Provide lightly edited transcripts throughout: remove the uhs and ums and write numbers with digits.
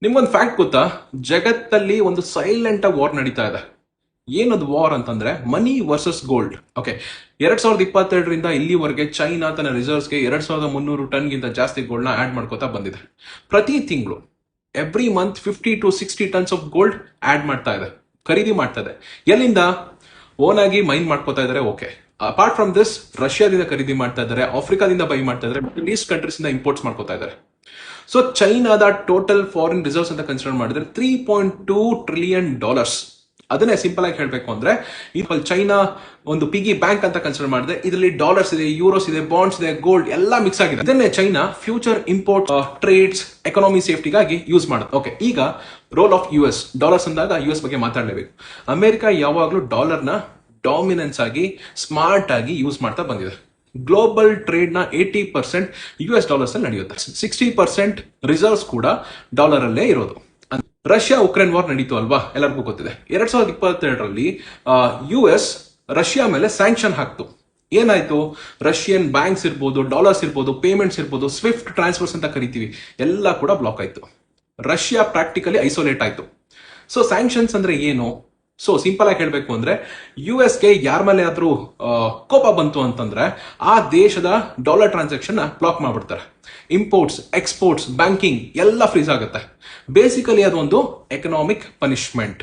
ನಿಮ್ಗೊಂದು ಫ್ಯಾಕ್ಟ್ ಗೊತ್ತಾ? ಜಗತ್ತಲ್ಲಿ ಒಂದು ಸೈಲೆಂಟ್ ಆಗಿ ವಾರ್ ನಡೀತಾ ಇದೆ. ಏನದು ವಾರ್ ಅಂತಂದ್ರೆ ಮನಿ ವರ್ಸಸ್ ಗೋಲ್ಡ್. ಓಕೆ, 2022ರಿಂದ ಇಲ್ಲಿವರೆಗೆ ಚೈನಾ ತನ್ನ ರಿಸರ್ವ್ಸ್ಗೆ 2300 ಟನ್ಗಿಂತ ಜಾಸ್ತಿ ಗೋಲ್ಡ್ ನ ಆಡ್ ಮಾಡ್ಕೋತಾ ಬಂದಿದೆ. ಪ್ರತಿ ತಿಂಗಳು every month 50 to 60 tons of gold add ಮಾಡ್ತಾ ಇದೆ, ಖರೀದಿ ಮಾಡ್ತಾ ಇದೆ. ಎಲ್ಲಿಂದ? ಓನ್ ಆಗಿ ಮೈನ್ ಮಾಡ್ಕೋತಾ ಇದಾರೆ. ಓಕೆ, ಅಪಾರ್ಟ್ ಫ್ರಮ್ ದಿಸ್ ರಷ್ಯಾದಿಂದ ಖರೀದಿ ಮಾಡ್ತಾ ಇದ್ದಾರೆ, ಆಫ್ರಿಕಾದಿಂದ ಬೈ ಮಾಡ್ತಾ ಇದ್ದಾರೆ, ಮಿಡಲ್ ಈಸ್ಟ್ ಕಂಟ್ರೀಸ್ ಇಂದ ಇಂಪೋರ್ಟ್ಸ್ ಮಾಡ್ಕೋತಾ ಇದ್ದಾರೆ. ಸೊ ಚೈನಾದ ಟೋಟಲ್ ಫಾರಿನ್ ರಿಸರ್ವ್ಸ್ ಅಂತ ಕನ್ಸಿಡರ್ ಮಾಡಿದ್ರೆ $3.2 ಟ್ರಿಲಿಯನ್. ಅದನ್ನೇ ಸಿಂಪಲ್ ಆಗಿ ಹೇಳಬೇಕು ಅಂದ್ರೆ ಚೈನಾ ಒಂದು ಪಿಗಿ ಬ್ಯಾಂಕ್ ಅಂತ ಕನ್ಸಿಡರ್ ಮಾಡಿದ್ರೆ ಇದರಲ್ಲಿ ಡಾಲರ್ಸ್ ಇದೆ, ಯೂರೋಸ್ ಇದೆ, ಬಾಂಡ್ಸ್ ಇದೆ, ಗೋಲ್ಡ್ ಎಲ್ಲ ಮಿಕ್ಸ್ ಆಗಿದೆ. ಇದನ್ನೇ China future import, trades, economy ಸೇಫ್ಟಿಗಾಗಿ ಯೂಸ್ ಮಾಡುತ್ತೆ. ಓಕೆ, ಈಗ ರೋಲ್ ಆಫ್ US ಡಾಲರ್ಸ್ ಅಂದಾಗ US ಬಗ್ಗೆ ಮಾತಾಡಲೇಬೇಕು. ಅಮೆರಿಕ ಯಾವಾಗಲೂ ಡಾಲರ್ ನ ಡಾಮಿನೆನ್ಸ್ ಆಗಿ ಸ್ಮಾರ್ಟ್ ಆಗಿ ಯೂಸ್ ಮಾಡ್ತಾ ಬಂದಿದೆ. ಗ್ಲೋಬಲ್ ಟ್ರೇಡ್ ನ 80% US ಡಾಲರ್ಸ್ ಅಲ್ಲಿ ನಡೆಯುತ್ತೆ. 60% ರಿಸರ್ವ್ಸ್ ಕೂಡ ಡಾಲರ್ ಅಲ್ಲೇ ಇರೋದು. ರಷ್ಯಾ ಉಕ್ರೇನ್ ವಾರ್ ನಡೀತು ಅಲ್ವಾ, ಎಲ್ಲರಿಗೂ ಗೊತ್ತಿದೆ. 2022ರಲ್ಲಿ US ರಷ್ಯಾ ಮೇಲೆ ಸ್ಯಾಂಕ್ಷನ್ ಹಾಕ್ತು. ಏನಾಯ್ತು? ರಷ್ಯನ್ ಬ್ಯಾಂಕ್ಸ್ ಇರ್ಬೋದು, ಡಾಲರ್ಸ್ ಇರ್ಬೋದು, ಪೇಮೆಂಟ್ಸ್ ಇರ್ಬೋದು, ಸ್ವಿಫ್ಟ್ ಟ್ರಾನ್ಸ್ಫರ್ಸ್ ಅಂತ ಕರಿತೀವಿ, ಎಲ್ಲ ಕೂಡ ಬ್ಲಾಕ್ ಆಯ್ತು. ರಷ್ಯಾ ಪ್ರಾಕ್ಟಿಕಲಿ ಐಸೋಲೇಟ್ ಆಯ್ತು. ಸೊ ಸ್ಯಾಂಕ್ಷನ್ಸ್ ಅಂದ್ರೆ ಏನು? ಸೊ ಸಿಂಪಲ್ ಆಗಿ ಹೇಳಬೇಕು ಅಂದ್ರೆ ಗೆ ಯಾರ ಮೇಲೆ ಆದ್ರೂ ಕೋಪ ಬಂತು ಅಂತಂದ್ರೆ ಆ ದೇಶದ ಡಾಲರ್ ಟ್ರಾನ್ಸಾಕ್ಷನ್ ಬ್ಲಾಕ್ ಮಾಡ್ಬಿಡ್ತಾರೆ. ಇಂಪೋರ್ಟ್ಸ್, ಎಕ್ಸ್ಪೋರ್ಟ್ಸ್, ಬ್ಯಾಂಕಿಂಗ್ ಎಲ್ಲ ಫ್ರೀಸ್ ಆಗುತ್ತೆ. ಬೇಸಿಕಲಿ ಅದೊಂದು ಎಕನಾಮಿಕ್ ಪನಿಷ್ಮೆಂಟ್.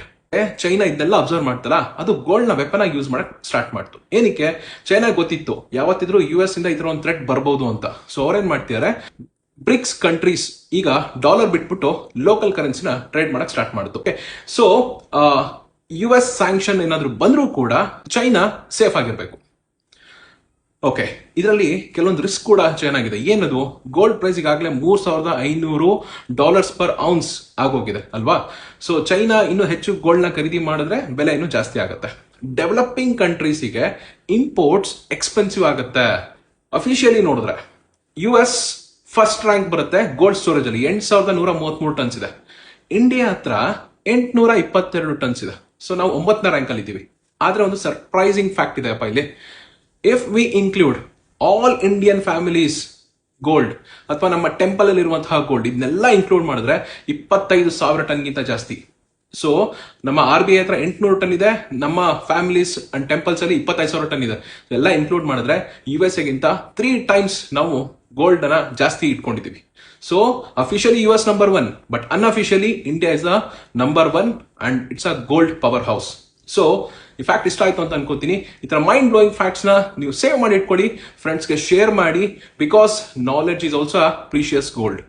ಚೈನಾ ಇದನ್ನೆಲ್ಲ ಅಬ್ಸರ್ವ್ ಮಾಡ್ತಾರ, ಅದು ಗೋಲ್ಡ್ ನ ವೆಪನ್ ಆಗಿ ಯೂಸ್ ಮಾಡಕ್ ಸ್ಟಾರ್ಟ್ ಮಾಡ್ತು. ಏನಕ್ಕೆ? ಚೈನಾ ಗೊತ್ತಿತ್ತು ಯಾವತ್ತಿದ್ರು US ಇಂದ ಇದ್ರ ಒಂದು ಥ್ರೆಟ್ ಬರ್ಬೋದು ಅಂತ. ಸೊ ಅವ್ರೇನ್ ಮಾಡ್ತಿದ್ದಾರೆ, ಬ್ರಿಕ್ಸ್ ಕಂಟ್ರೀಸ್ ಈಗ ಡಾಲರ್ ಬಿಟ್ಬಿಟ್ಟು ಲೋಕಲ್ ಕರೆನ್ಸಿನ ಟ್ರೇಡ್ ಮಾಡಕ್ ಸ್ಟಾರ್ಟ್ ಮಾಡುತ್ತೆ. ಸೊ US ಸ್ಯಾಂಕ್ಷನ್ ಏನಾದ್ರು ಬಂದ್ರೂ ಕೂಡ ಚೈನಾ ಸೇಫ್ ಆಗಿರ್ಬೇಕು. ಓಕೆ, ಇದರಲ್ಲಿ ಕೆಲವೊಂದು ರಿಸ್ಕ್ ಕೂಡ ಚೆನ್ನಾಗಿದೆ. ಏನದು? ಗೋಲ್ಡ್ ಪ್ರೈಸ್ ಈಗಾಗಲೇ $3,500 ಪರ್ ಔನ್ಸ್ ಆಗೋಗಿದೆ ಅಲ್ವಾ. ಸೊ ಚೈನಾ ಇನ್ನು ಹೆಚ್ಚು ಗೋಲ್ಡ್ ನ ಖರೀದಿ ಮಾಡಿದ್ರೆ ಬೆಲೆ ಇನ್ನೂ ಜಾಸ್ತಿ ಆಗುತ್ತೆ. ಡೆವಲಪಿಂಗ್ ಕಂಟ್ರೀಸಿಗೆ ಇಂಪೋರ್ಟ್ಸ್ ಎಕ್ಸ್ಪೆನ್ಸಿವ್ ಆಗುತ್ತೆ. ಅಫಿಷಿಯಲಿ ನೋಡಿದ್ರೆ US ಫಸ್ಟ್ ರ್ಯಾಂಕ್ ಬರುತ್ತೆ ಗೋಲ್ಡ್ ಸ್ಟೋರೇಜ್ ಅಲ್ಲಿ, 8,133 ಟನ್ಸ್ ಇದೆ. ಇಂಡಿಯಾ ಹತ್ರ 822 ಟನ್ಸ್ ಇದೆ. ಸೊ ನಾವು 9ನೇ ರ್ಯಾಂಕ್ ಅಲ್ಲಿ ಇದ್ದೀವಿ. ಆದ್ರೆ ಒಂದು ಸರ್ಪ್ರೈಸಿಂಗ್ ಫ್ಯಾಕ್ಟ್ ಇದೆ ಅಪ್ಪ ಇಲ್ಲಿ. If we include all Indian families gold ಅಥವಾ ನಮ್ಮ ಟೆಂಪಲ್ ಅಲ್ಲಿ ಇರುವಂತಹ ಗೋಲ್ಡ್, ಇದನ್ನೆಲ್ಲ ಇನ್ಕ್ಲೂಡ್ ಮಾಡಿದ್ರೆ 25,000 ಟನ್ಗಿಂತ ಜಾಸ್ತಿ. ಸೊ ನಮ್ಮ RBI ಹತ್ರ 800 ಟನ್ ಇದೆ, ನಮ್ಮ ಫ್ಯಾಮಿಲೀಸ್ ಅಂಡ್ ಟೆಂಪಲ್ಸ್ ಅಲ್ಲಿ 25,000 ಟನ್ ಇದೆ. ಎಲ್ಲ ಇನ್ಕ್ಲೂಡ್ ಮಾಡಿದ್ರೆ USA ಗಿಂತ 3 ಟೈಮ್ಸ್ ನಾವು ಗೋಲ್ಡ್ ಅನ್ನ ಜಾಸ್ತಿ ಇಟ್ಕೊಂಡಿದ್ದೀವಿ. So officially US number 1, but unofficially India is the number 1 and it's a gold power house. So ಈ ಫ್ಯಾಕ್ಟ್ ಇಷ್ಟ ಆಯ್ತು ಅಂತ ಅನ್ಕೋತೀನಿ. ಈ ತರ ಮೈಂಡ್ ಬ್ಲೋಯಿಂಗ್ ಫ್ಯಾಕ್ಟ್ಸ್ ನ ನೀವು ಸೇವ್ ಮಾಡಿ ಇಟ್ಕೊಳ್ಳಿ, ಫ್ರೆಂಡ್ಸ್ಗೆ ಶೇರ್ ಮಾಡಿ, because knowledge is also precious gold.